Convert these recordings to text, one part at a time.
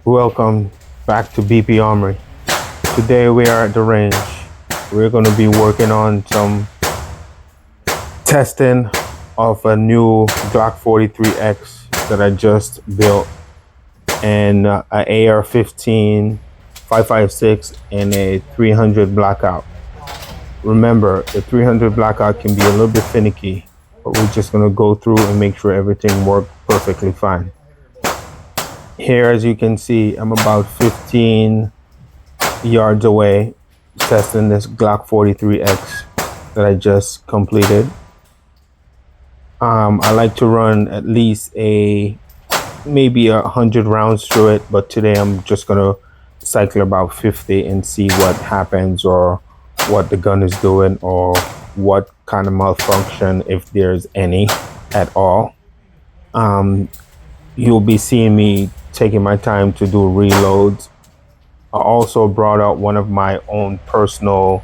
Welcome back to BP Armory. Today we are at the range. We're going to be working on some testing of a new Glock 43X that I just built, and an AR-15, 5.56, and a 300 Blockout. Remember, the 300 Blockout can be a little bit finicky, but we're just going to go through and make sure everything works perfectly fine. Here, as you can see, I'm about 15 yards away testing this Glock 43X that I just completed. I like to run at least maybe 100 rounds through it, but today I'm just gonna cycle about 50 and see what happens, or what the gun is doing, or what kind of malfunction, if there's any at all. You'll be seeing me taking my time to do reloads. I also brought out one of my own personal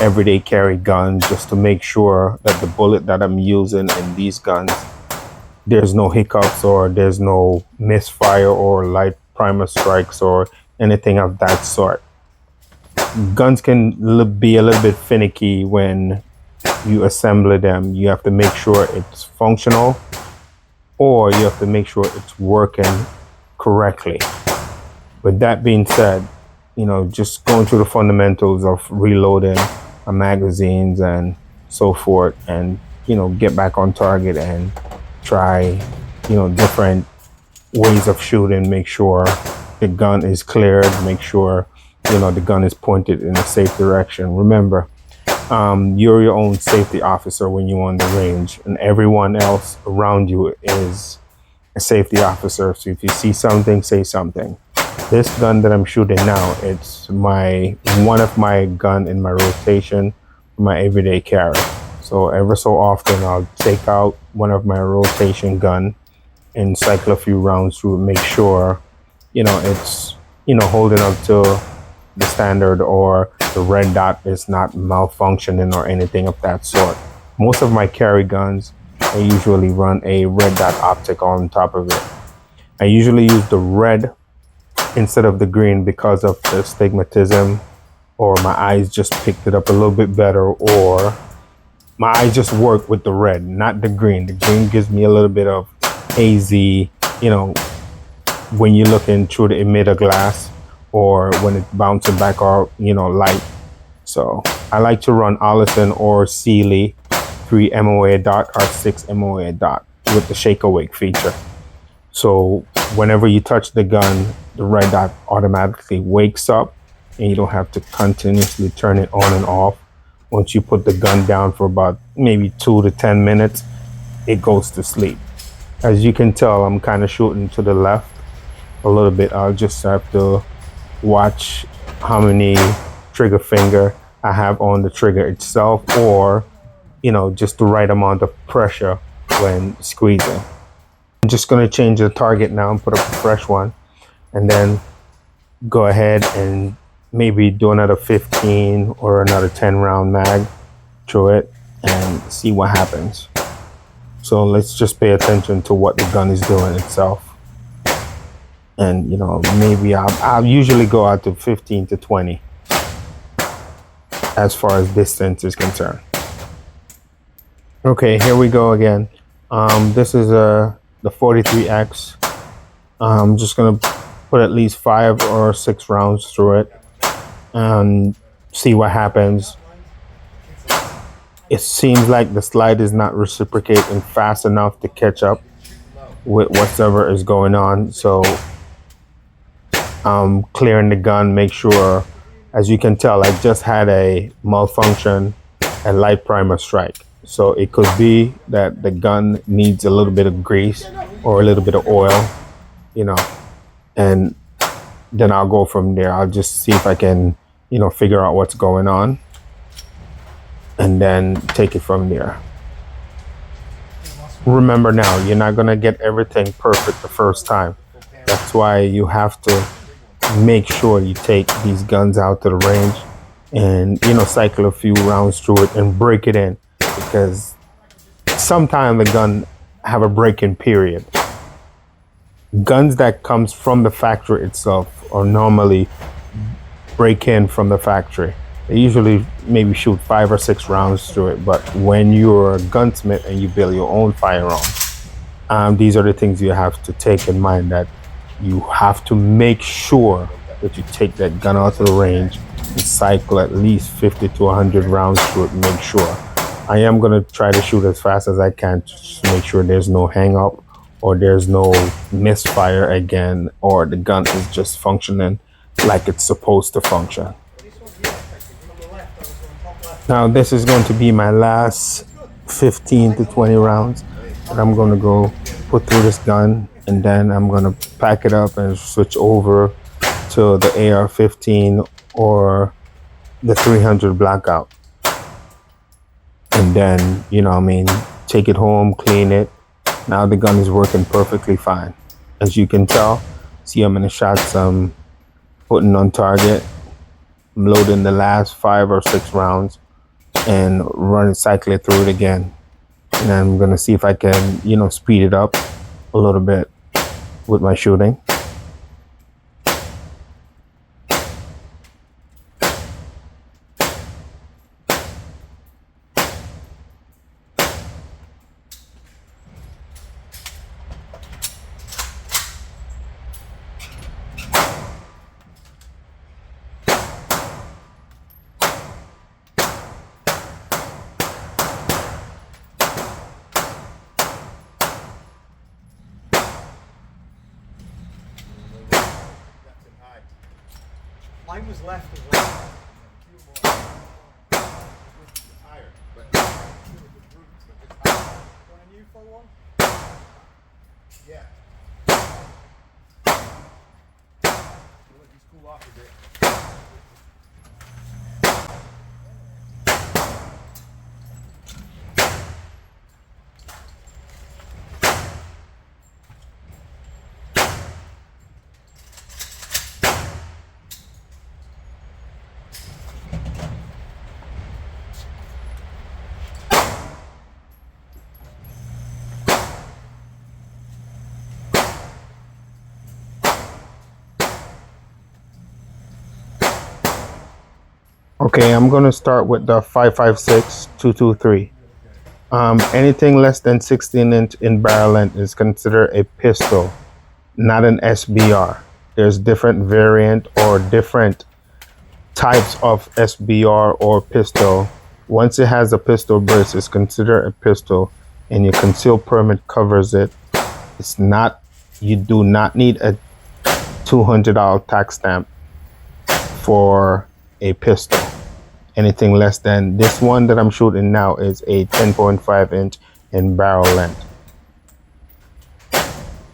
everyday carry guns, just to make sure that the bullet that I'm using in these guns, there's no hiccups, or there's no misfire or light primer strikes or anything of that sort. Guns can be a little bit finicky when you assemble them. You have to make sure it's functional, or you have to make sure it's working correctly. With that being said, just going through the fundamentals of reloading magazines and so forth, and get back on target and try different ways of shooting. Make sure the gun is cleared, make sure the gun is pointed in a safe direction. Remember, you're your own safety officer when you're on the range, and everyone else around you is a safety officer. So if you see something, say something. This gun that I'm shooting now, it's one of my gun in my rotation, my everyday carry. So every so often I'll take out one of my rotation gun and cycle a few rounds through, make sure it's holding up to the standard, or the red dot is not malfunctioning or anything of that sort. Most of my carry guns, I usually run a red dot optic on top of it. I usually use the red instead of the green because of the astigmatism, or my eyes just picked it up a little bit better, or my eyes just work with the red, not the green. The green gives me a little bit of hazy, when you're looking through the emitter glass, or when it's bouncing back, or light. So I like to run Allison or Sealy 3 MOA dot or 6 MOA dot with the shake awake feature. So whenever you touch the gun, the red dot automatically wakes up, and you don't have to continuously turn it on and off. Once you put the gun down for about maybe 2 to 10 minutes, it goes to sleep. As you can tell, I'm kind of shooting to the left a little bit. I'll just have to watch how many trigger finger I have on the trigger itself, or just the right amount of pressure when squeezing. I'm just going to change the target now and put up a fresh one, and then go ahead and maybe do another 15 or another 10 round mag through it and see what happens. So let's just pay attention to what the gun is doing itself. And maybe I'll usually go out to 15 to 20 as far as distance is concerned. Okay, here we go again. This is the 43X. I'm just gonna put at least 5 or 6 rounds through it and see what happens. It seems like the slide is not reciprocating fast enough to catch up with whatever is going on. So I'm clearing the gun, make sure. As you can tell, I just had a malfunction, a light primer strike. So it could be that the gun needs a little bit of grease or a little bit of oil, and then I'll go from there. I'll just see if I can, figure out what's going on, and then take it from there. Remember now, you're not going to get everything perfect the first time. That's why you have to make sure you take these guns out to the range and, cycle a few rounds through it and break it in, because sometimes the gun have a break-in period. Guns that comes from the factory itself are normally break in from the factory. They usually maybe shoot 5 or 6 rounds through it, but when you're a gunsmith and you build your own firearm, these are the things you have to take in mind, that you have to make sure that you take that gun out of the range and cycle at least 50 to 100 rounds through it. Make sure. I am going to try to shoot as fast as I can to make sure there's no hang up or there's no misfire again, or the gun is just functioning like it's supposed to function. Now this is going to be my last 15 to 20 rounds that I'm going to go put through this gun, and then I'm going to pack it up and switch over to the AR-15 or the 300 Blockout. And then, you know what I mean, take it home, clean it. Now the gun is working perfectly fine. As you can tell, see how many shots I'm putting on target. I'm loading the last 5 or 6 rounds and cycle it through it again. And I'm gonna see if I can, you know, speed it up a little bit with my shooting. Mine was left as well. Want a new full one? Yeah. Let these cool off a bit. Okay, I'm gonna start with the 5.56 223. Anything less than 16-inch in barrel length is considered a pistol, not an SBR. There's different variant or different types of SBR or pistol. Once it has a pistol brace, it's considered a pistol, and your concealed permit covers it. It's not, you do not need a $200 tax stamp for a pistol. Anything less than this one that I'm shooting now is a 10.5 inch in barrel length.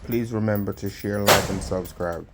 Please remember to share, like, and subscribe.